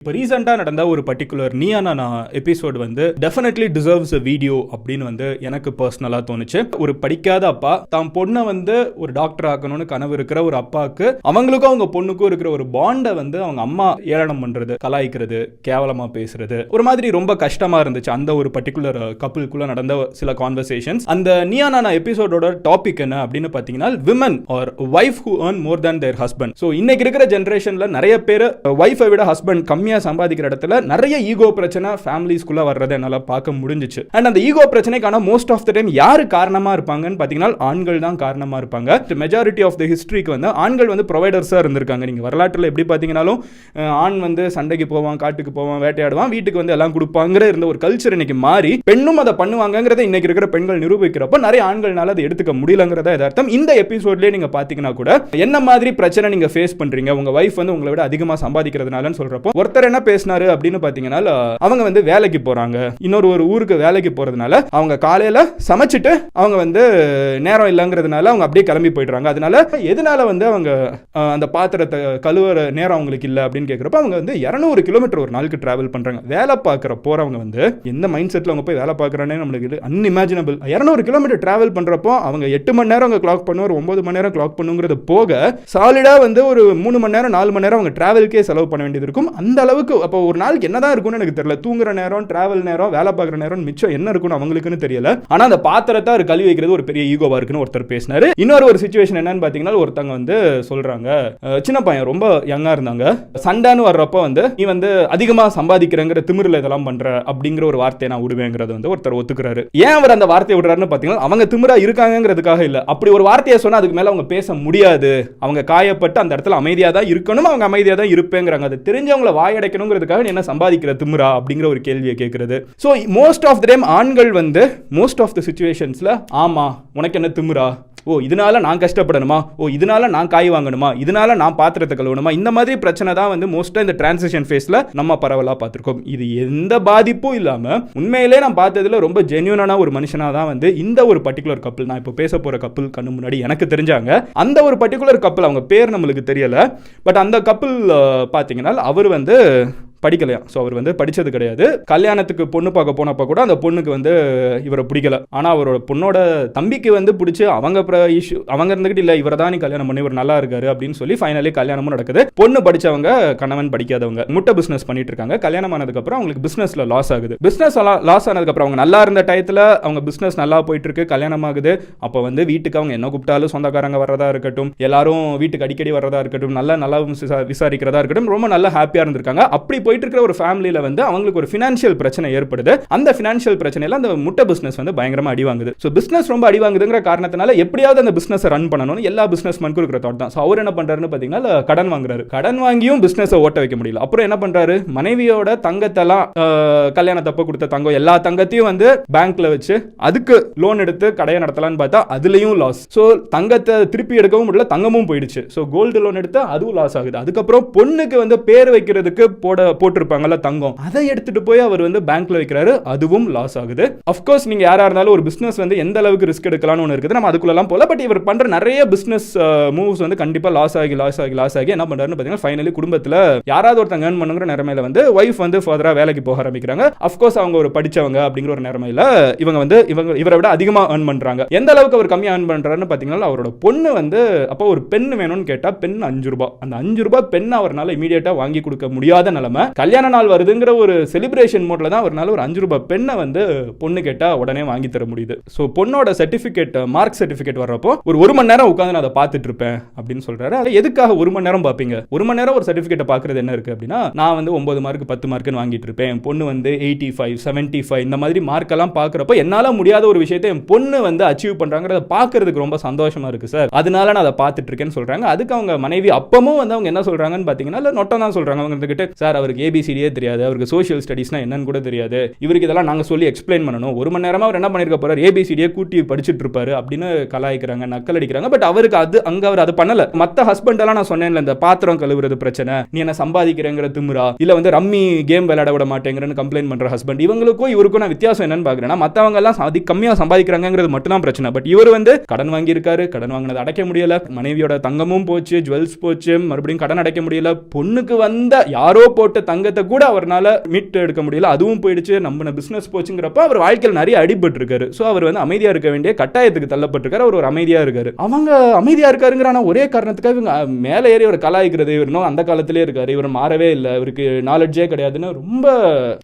இப்போ ரீசெண்டாக நடந்த ஒரு பர்டிகுலர் நீயானா எபிசோடு வந்து டெஃபினெட்லி டிசர்வ்ஸ் அ வீடியோ அப்படின்னு வந்து எனக்கு பர்சனலாக தோணுச்சு. ஒரு படிக்காத அப்பா தான் பொண்ணை வந்து ஒரு டாக்டர் ஆக்கணும்னு கனவு இருக்கிற ஒரு அப்பாவுக்கு அவங்களுக்கும் அவங்க பொண்ணுக்கும் இருக்கிற ஒரு பாண்டை வந்து அவங்க அம்மா ஏளனம் பண்றது, கலாய்க்கிறது, கேவலமா பேசுறது, ஒரு மாதிரி ரொம்ப கஷ்டமா இருந்துச்சு. அந்த ஒரு பர்டிகுலர் கப்புளுக்குள்ள நடந்த சில கான்வர்சேஷன்ஸ். அந்த நீயானா எபிசோடோட டாபிக் என்ன அப்படின்னு பார்த்தீங்கன்னா, women or wife who earn more than their husband. So இன்னைக்கு இருக்கிற ஜென்ரேஷன்ல நிறைய பேர் வைஃபை விட ஹஸ்பண்ட் கம்மியா சம்பாதிக்கிற இடத்துல நிறைய ஈகோ பிரச்சனை ஃபேமிலிஸ்குள்ள வர்றதை என்னால பார்க்க முடிஞ்சிச்சு. அண்ட் அந்த ஈகோ பிரச்சனைக்கான மோஸ்ட் ஆஃப் த டைம் யாரு காரணமா இருப்பாங்கன்னு பாத்தீங்கன்னா ஆண்கள் தான் காரணமா இருப்பாங்க. மெஜாரிட்டி ஆஃப் த ஹிஸ்டரிக்கு வந்து ஆண்கள் வந்து ப்ரொவைடர்ஸா இருந்திருக்காங்க. நீங்க வரலாற்றில் எப்படி பாத்தீங்கன்னாலும் ஆண் வந்து சண்டைக்கு போவான், காட்டுக்கு போவான், வேட்டையாடுவான், வீட்டுக்கு வந்து எல்லாம் கொடுப்பாங்கிற இருந்த ஒரு கல்ச்சர் இன்னைக்கு மாறி பெண்ணும் அதை பண்ணுவாங்கிறத இன்னைக்கு இருக்கிற பெண்கள் நிரூபிக்கிறப்ப நிறைய ஆண்கள்னால அதை எடுத்துக்க முடியலங்கிறத எதார்த்தம். இந்த எபிசோட்லயே நீங்க பாத்தீங்கன்னா கூட என்ன மாதிரி பிரச்சனை நீங்க ஃபேஸ் பண்றீங்க, உங்க வைஃப் வந்து உங்களை விட அதிகமா சம்பாதிக்கிறதுனால சொல்றப்போ ஒருத்தர் என்ன பேசினாரு அப்படின்னு பாத்தீங்கன்னா, அவங்க வந்து வேலைக்கு போறாங்க, இன்னொரு ஒரு ஊருக்கு வேலைக்கு போறதுனால அவங்க காலையில சமைச்சிட்டு அவங்க வந்து நேரம் இல்லைங்கிறதுனால அவங்க அப்படியே கிளம்பி போயிடுறாங்க. அதனால எதனால வந்து அவங்க அந்த பாத்திரத்தை கழுவுற நேரம் அவங்களுக்கு இல்லை அப்படின்னு கேட்கிறப்ப அவங்க வந்து 200 கிலோமீட்டர் ஒரு நாளுக்கு டிராவல் பண்றாங்க. வேலை பார்க்குற போறவங்க வந்து எந்த மைண்ட் செட்ல அவங்க போய் வேலை பார்க்குறானே நம்மளுக்கு அன்இமேஜினபிள். 200 கிலோமீட்டர் டிராவல் பண்றப்போ அவங்க 8 மணி நேரம் அவங்க கிளாக் பண்ணுவார், 9 மணி நேரம் கிளாக் பண்ணுங்கிறது போக சாலிடா வந்து ஒரு 3 மணி நேரம் 4 மணி நேரம் அவங்க டிராவலுக்கே செலவு பண்ண வேண்டியது இருக்கும். அந்த அளவுக்கு அப்போ ஒரு நாளுக்கு என்னதான் இருக்கும்னு எனக்கு தெரியல. தூங்குற நேரம், டிராவல் நேரம், வேலை பார்க்குற நேரம் மிச்சம் என்ன இருக்குன்னு அவங்களுக்குன்னு தெரியல. ஆனா அந்த பாத்திரத்தை ஒரு கழுவி வைக்கிறது ஒரு பெரிய ஈகோவா இருக்குன்னு ஒருத்தர் பேசினாரு. இன்னொரு ஒரு சிச்சுவேஷன் என்னன்னு பாத்தீங்கன்னா, ஒருத்தங்க வந்து சொல்றாங்க, சின்ன பையன் ரொம்ப யங்கா இருந்தாங்க, சண்டைன்னு வர்றப்ப வந்து நீ வந்து அதிகமா சம்பாதிக்கிறங்கிற திமிரில் இதெல்லாம் பண்ற அப்படிங்கிற ஒரு வார்த்தையை நான் விடுவேங்கிறது வந்து ஒருத்தர் ஒத்துக்கிறாரு. ஏன் அவர் அந்த வார்த்தையை விடுறாருன்னு பாத்தீங்கன்னா, அவங்க திமிரா இருக்காங்கிறதுக்காக இல்ல. அப்படி ஒரு வார்த்தையை சொன்னா அதுக்கு மேல அவங்க பேச முடியாது, அவங்க காயப்பட்டு அந்த இடத்துல அமைதியா தான் இருக்கணும், அவங்க அமைதியா தான் இருப்பேங்கிறாங்க. அது தெரிஞ்சவங்களை வாயடைக்கணுங்கிறதுக்காக என்ன சம்பாதிக்கிற திமிரா அப்படிங்கிற ஒரு கேள்வியை கேட்கிறது. So most of the time ஆண்கள் வந்து மோஸ்ட் ஆஃப் த சிச்சுவேஷன்ஸ்ல ஆமா உனக்கு என்ன திமிரா, ஓ இதனால நான் கஷ்டப்படணுமா, ஓ இதனால நான் காய் வாங்கணுமா, இதனால நான் பாத்திரத்தை கழுவணுமா, இந்த மாதிரி பிரச்சனை தான் வந்து மோஸ்டா இந்த டிரான்சிஷன் ஃபேஸ்ல நம்ம பரவலா பார்த்திருக்கோம். இது எந்த பாதிப்பும் இல்லாம உண்மையிலே நான் பார்த்ததுல ரொம்ப ஜென்யூனான ஒரு மனுஷனா தான் வந்து இந்த ஒரு பர்டிகுலர் கப்பிள், நான் இப்போ பேச போற கப்பிள் கண்ணு முன்னாடி எனக்கு தெரிஞ்சாங்க. அந்த ஒரு பர்டிகுலர் கப்பிள், அவங்க பேர் நம்மளுக்கு தெரியல, பட் அந்த கப்பிள் பார்த்தீங்கன்னா அவர் வந்து படிக்கலையா. ஸோ அவர் வந்து படித்தது கிடையாது. கல்யாணத்துக்கு பொண்ணு பார்க்க போனப்போ கூட அந்த பொண்ணுக்கு வந்து இவரை பிடிக்கல. ஆனால் அவரோட பொண்ணோட தம்பிக்கு வந்து பிடிச்சி அவங்க இருந்துகிட்டு இல்லை இவரை தான் நீ கல்யாணம் பண்ணி இவர் நல்லா இருக்காரு அப்படின்னு சொல்லி ஃபைனலி கல்யாணமும் நடக்குது. பொண்ணு படித்தவங்க, கணவன் படிக்காதவங்க, முட்டை பிஸ்னஸ் பண்ணிட்டு இருக்காங்க. கல்யாணம் ஆனதுக்கப்புறம் அவங்களுக்கு பிஸ்னஸில் லாஸ் ஆகுது. பிஸ்னஸ் லாஸ் ஆனதுக்கப்புறம் அவங்க நல்லா இருந்த டயத்தில் அவங்க பிஸ்னஸ் நல்லா போயிட்டு இருக்கு, கல்யாணம் ஆகுது. அப்போ வந்து வீட்டுக்கு அவங்க என்ன கூப்பிட்டாலும் சொந்தக்காரங்க வர்றதா இருக்கட்டும், எல்லாரும் வீட்டுக்கு அடிக்கடி வர்றதா இருக்கட்டும், நல்லா விசாரிக்கிறதா இருக்கட்டும், ரொம்ப நல்லா ஹாப்பியாக இருந்திருக்காங்க. அப்படி போயிட்டு இருக்கிற ஒரு ஃபேமிலியில வந்து அவங்களுக்கு ஒரு ஃபினான்ஷியல் பிரச்சனை ஏற்படுது. அந்த ஃபினான்ஷியல் பிரச்சனையில அந்த முட்டை பிசினஸ் வந்து பயங்கரமா அடி வாங்குது. ஸோ பிசினஸ் ரொம்ப அடி வாங்குதுங்கிற காரணத்தினால எப்படியாவது அந்த பிசினஸ் ரன் பண்ணணும்னு எல்லா பிசினஸ்மேனுக்கும் இருக்கிற தாட் தான். ஸோ அவர் என்ன பண்றாருன்னு பார்த்தீங்கன்னா, கடன் வாங்குறாரு. கடன் வாங்கியும் பிசினஸ் ஓட்ட வைக்க முடியல. அப்புறம் என்ன பண்றாரு, மனைவியோட தங்கத்தெல்லாம் கல்யாணத்தப்ப கொடுத்த தங்கம் எல்லா தங்கத்தையும் வந்து பேங்க்ல வச்சு அதுக்கு லோன் எடுத்து கடையை நடத்தலாம்னு பார்த்தா அதுலயும் லாஸ். ஸோ தங்கத்தை திருப்பி எடுக்கவும் முடியல, தங்கமும் போயிடுச்சு. ஸோ கோல்டு லோன் எடுத்து அதுவும் லாஸ் ஆகுது. அதுக்கப்புறம் பொண்ணுக்கு வந்து பேர் வைக்கிறதுக்கு போட்டிருப்பாங்கல்ல தங்கம், அதை எடுத்துட்டு போய் அவர் வந்து பேங்க்ல வைக்கிறாரு, அதுவும் லாஸ் ஆகுது. ஆஃப்கோர்ஸ் நீங்க யாரா இருந்தாலும் ஒரு பிசினஸ் வந்து எந்த அளவுக்கு ரிஸ்க் எடுக்கலாம்னு ஒன்று இருக்குது, நம்ம அதுக்குள்ளலாம் போல. பட் இவர் பண்ற நிறைய பிசினஸ் மூவ்ஸ் வந்து கண்டிப்பா லாஸ் ஆகி என்ன பண்றாருன்னு பார்த்தீங்கன்னா, ஃபைனலி குடும்பத்தில் யாராவது ஒருத்தங்க ஏர்ன் பண்ணுங்கிற நிலைமையில வந்து ஒய்ஃப் வந்து ஃபர்தரா வேலைக்கு போக ஆரம்பிக்கிறாங்க. ஆஃப்கோர்ஸ் அவங்க ஒரு படிச்சவங்க அப்படிங்கிற ஒரு நிலைமையில இவரை விட அதிகமா ஏர்ன் பண்றாங்க. எந்த அளவுக்கு அவர் கம்மியா ஏர்ன் பண்றாருன்னு பார்த்தீங்கன்னா, அவரோட பொண்ணு வந்து அப்போ ஒரு பெண் வேணும்னு கேட்டா பெண் 5 ரூபாய், அந்த 5 ரூபாய் பெண் அவரால் இமீடியட்டா வாங்கி கொடுக்க முடியாத நிலைமை. கல்யாண நாள் வருதுங்கிற ஒரு செலிப்ரேஷன் மோட்ல தான் அவரால் ஒரு 5 ரூபாய் பெண்ணை வந்து பொண்ணு கேட்டா உடனே வாங்கி தர முடியுது. ஸோ பொண்ணோட சர்டிபிகேட், மார்க் சர்டிபிகேட் வர்றப்போ ஒரு மணி நேரம் உட்காந்து நான் அதை பார்த்துட்டு இருப்பேன் அப்படின்னு சொல்றாரு. அது எதுக்காக 1 மணி நேரம் பார்ப்பீங்க? 1 மணி நேரம் ஒரு சர்டிபிகேட்டை பார்க்கறது என்ன இருக்கு அப்படின்னா, நான் வந்து 9 மார்க் 10 மார்க்னு வாங்கிட்டு இருப்பேன், என் பொண்ணு வந்து 85 75 இந்த மாதிரி மார்க் எல்லாம் பார்க்கறப்ப என்னால முடியாத ஒரு விஷயத்தை என் பொண்ணு வந்து அச்சீவ் பண்றாங்கிறத பார்க்கறதுக்கு ரொம்ப சந்தோஷமா இருக்கு சார், அதனால நான் அதை பார்த்துட்டு இருக்கேன்னு சொல்றாங்க. அதுக்கு அவங்க மனைவி அப்பமும் வந்து அவங்க என்ன சொல்றாங்கன்னு பாத்தீங்கன்னா, நொட்டம் தான் சொல்றாங்க. அவங்க கிட்ட, சார் அவருக்கு ஏபிசிடியே தெரியாது, அவருக்கு சோஷியல் ஸ்டடீஸ்னா என்னன்னு கூட தெரியாது, இவருக்கு இதெல்லாம் நாங்க சொல்லி எக்ஸ்பிளைன் பண்ணணும், 1 மணி நேரமா அவர் என்ன பண்ணிருக்க போறாரு, ஏபிசிடியே கூட்டி படிச்சுட்டு இருப்பாரு அப்படின்னு கலாய்க்கிறாங்க, நக்கல் அடிக்கிறாங்க. பட் அவருக்கு அவர் அது பண்ணல. மத்த ஹஸ்பண்ட் எல்லாம் நான் சொன்னேன்ல, இந்த பாத்திரம் கழுவுறது பிரச்சனை, நீ என்ன சம்பாதிக்கிறேங்கிற திமிரா, இல்ல வந்து ரம்மி கேம் விளையாட விட மாட்டேங்கிறன்னு கம்ப்ளைண்ட் பண்ற ஹஸ்பண்ட், இவங்களுக்கும் இவருக்கும் நான் வித்தியாசம் என்னன்னு பாக்குறேன்னா, மத்தவங்க எல்லாம் கம்மியா சம்பாதிக்கிறாங்கிறது மட்டும் தான் பிரச்சனை. பட் இவர் வந்து கடன் வாங்கி இருக்காரு, கடன் வாங்கினது அடைக்க முடியல, மனைவியோட தங்கமும் போச்சு, ஜுவல்ஸ் போச்சு, மறுபடியும் கடன் அடைக்க முடியல, பொண்ணுக்கு வந்த யாரோ போட்டு தங்கத்தை கூட அவரால் மீட்டு எடுக்க முடியல, அதுவும் போயிடுச்சு, நம்ம பிசினஸ் போச்சுங்கிறப்ப அவர் வாழ்க்கையில் நிறைய அடிபட்டு இருக்காரு. ஸோ அவர் வந்து அமைதியா இருக்க வேண்டிய கட்டாயத்துக்கு தள்ளப்பட்டிருக்காரு. அவர் ஒரு அமைதியா இருக்காரு. அவங்க அமைதியா இருக்காருங்கிற ஒரே காரணத்துக்காக இவங்க மேலே ஏறி ஒரு கலாய்க்கிறது, இவர் இன்னும் அந்த காலத்திலே இருக்காரு, இவர் மாறவே இல்லை, இவருக்கு நாலேஜே கிடையாதுன்னு ரொம்ப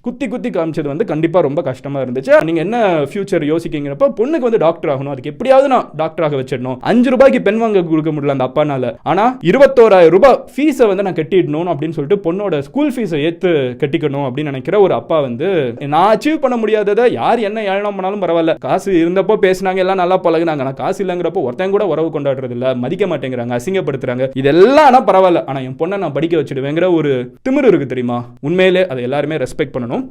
குத்தி குத்தி காமிச்சது வந்து கண்டிப்பா ரொம்ப கஷ்டமா இருந்துச்சு. நீங்க என்ன ஃபியூச்சர் யோசிக்கிறப்ப பொண்ணுக்கு வந்து டாக்டர் ஆகணும், அதுக்கு எப்படியாவது நான் டாக்டராக வச்சிடணும், 5 ரூபாய்க்கு பெண் வாங்க கொடுக்க முடியல அந்த அப்பானால, ஆனா 21,000 ரூபாய் ஃபீஸை வந்து நான் கட்டிடணும் அப்படின்னு சொல்லிட்டு பொண்ணோட ஸ்கூல் ஃபீஸை ஏத்து கட்டிக்கணும் அப்படின்னு நினைக்கிற ஒரு அப்பா வந்து நான் அச்சீவ் பண்ண முடியாததை யார் என்ன ஏழனம் பண்ணாலும் பரவாயில்ல, காசு இருந்தப்போ பேசினாங்க, எல்லாம் நல்லா பழகுனாங்க, நான் காசு இல்லைங்கிறப்போ ஒருத்தன் கூட உறவு கொண்டாடுறது இல்ல, மதிக்க மாட்டேங்கிறாங்க, அசிங்கப்படுத்துறாங்க, இதெல்லாம் ஆனா பரவாயில்ல, ஆனா என் பொண்ணை நான் படிக்க வச்சிடுவேங்கிற ஒரு திமிரு இருக்கு தெரியுமா. உண்மையிலே அதை எல்லாருமே ரெஸ்பெக்ட் பண்ணணும்.